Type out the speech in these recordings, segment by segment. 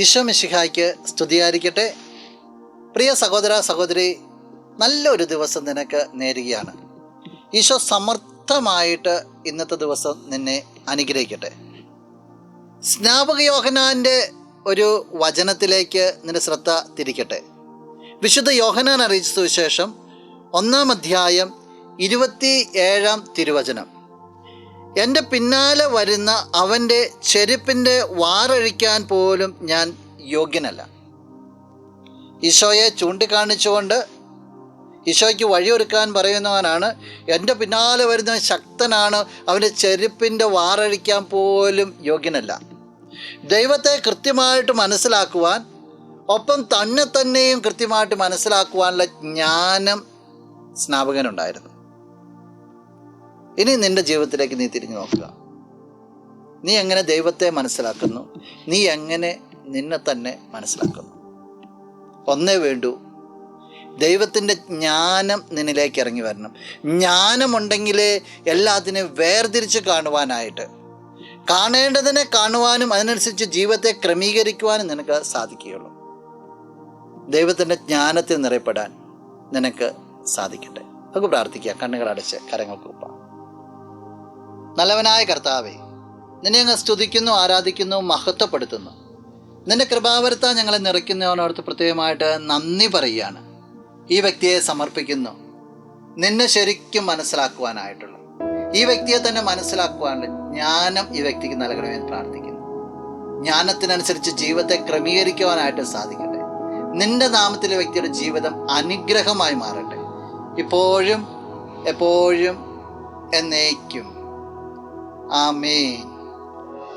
ഈശോ മിശിഹായ്ക്ക് സ്തുതിയായിരിക്കട്ടെ. പ്രിയ സഹോദര സഹോദരി, നല്ലൊരു ദിവസം നിനക്ക് നേരുകയാണ്. ഈശോ സമർത്ഥമായിട്ട് ഇന്നത്തെ ദിവസം നിന്നെ അനുഗ്രഹിക്കട്ടെ. സ്നാപക യോഹന്നാൻ്റെ ഒരു വചനത്തിലേക്ക് നിന്റെ ശ്രദ്ധ തിരിക്കട്ടെ. വിശുദ്ധ യോഹന്നാൻ അറിയിച്ച സുവിശേഷം 1-ാം അധ്യായം 27-ാം തിരുവചനം. എൻ്റെ പിന്നാലെ വരുന്ന അവൻ്റെ ചെരുപ്പിൻ്റെ വാറഴിക്കാൻ പോലും ഞാൻ യോഗ്യനല്ല. ഈശോയെ ചൂണ്ടിക്കാണിച്ചുകൊണ്ട് ഈശോയ്ക്ക് വഴിയൊരുക്കാൻ പറയുന്നവനാണ്. എൻ്റെ പിന്നാലെ വരുന്ന ശക്തനാണ്, അവൻ്റെ ചെരുപ്പിൻ്റെ വാറഴിക്കാൻ പോലും യോഗ്യനല്ല. ദൈവത്തെ കൃത്യമായിട്ട് മനസ്സിലാക്കുവാൻ, ഒപ്പം തന്നെയും കൃത്യമായിട്ട് മനസ്സിലാക്കുവാനുള്ള ജ്ഞാനം സ്നാപകനുണ്ടായിരുന്നു. ഇനി നിൻ്റെ ജീവിതത്തിലേക്ക് നീ തിരിഞ്ഞു നോക്കുക. നീ എങ്ങനെ ദൈവത്തെ മനസ്സിലാക്കുന്നു? നീ എങ്ങനെ നിന്നെ തന്നെ മനസ്സിലാക്കുന്നു? ഒന്നേ വേണ്ടൂ, ദൈവത്തിൻ്റെ ജ്ഞാനം നിന്നിലേക്ക് ഇറങ്ങി വരണം. ജ്ഞാനമുണ്ടെങ്കിലേ എല്ലാത്തിനെയും വേർതിരിച്ച് കാണുവാനായിട്ട്, കാണേണ്ടതിനെ കാണുവാനും അതിനനുസരിച്ച് ജീവിതത്തെ ക്രമീകരിക്കുവാനും നിനക്ക് സാധിക്കുകയുള്ളൂ. ദൈവത്തിൻ്റെ ജ്ഞാനത്തിൽ നിറയപ്പെടാൻ നിനക്ക് സാധിക്കട്ടെ. നമുക്ക് പ്രാർത്ഥിക്കുക. കണ്ണുകളടച്ച് കരങ്ങൾക്ക് ഒപ്പാം. നല്ലവനായ കർത്താവേ, നിന്നെ അങ്ങ് സ്തുതിക്കുന്നു, ആരാധിക്കുന്നു, മഹത്വപ്പെടുത്തുന്നു. നിന്റെ കൃപാവരത്താൽ ഞങ്ങളെ നിറയ്ക്കുന്നവനോർത്ത് പ്രത്യേകമായിട്ട് നന്ദി പറയുകയാണ്. ഈ വ്യക്തിയെ സമർപ്പിക്കുന്നു, നിന്നെ ശരിക്കും മനസ്സിലാക്കുവാനായിട്ടുള്ള, ഈ വ്യക്തിയെ തന്നെ മനസ്സിലാക്കുവാനുള്ള ജ്ഞാനം ഈ വ്യക്തിക്ക് നൽകണമെന്ന് പ്രാർത്ഥിക്കുന്നു. ജ്ഞാനത്തിനനുസരിച്ച് ജീവിതത്തെ ക്രമീകരിക്കുവാനായിട്ട് സാധിക്കട്ടെ. നിന്റെ നാമത്തിലെ വ്യക്തിയുടെ ജീവിതം അനുഗ്രഹമായി മാറട്ടെ, ഇപ്പോഴും എപ്പോഴും എന്നേക്കും. ആമേൻ.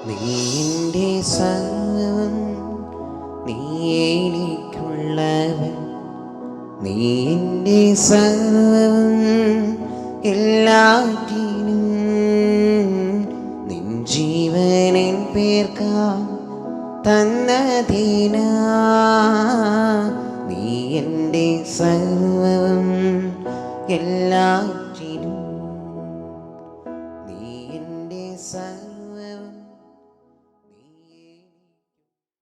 നീന്റെ സർവ്വം, നീ എനിക്കുള്ളവൻ, നീ എൻ്റെ സർവ്വം, എല്ലാറ്റിനും നിൻ ജീവനിൻ പേർക്കാ തന്നതിനാ, നീ എൻ്റെ സർവ്വം, എല്ലാ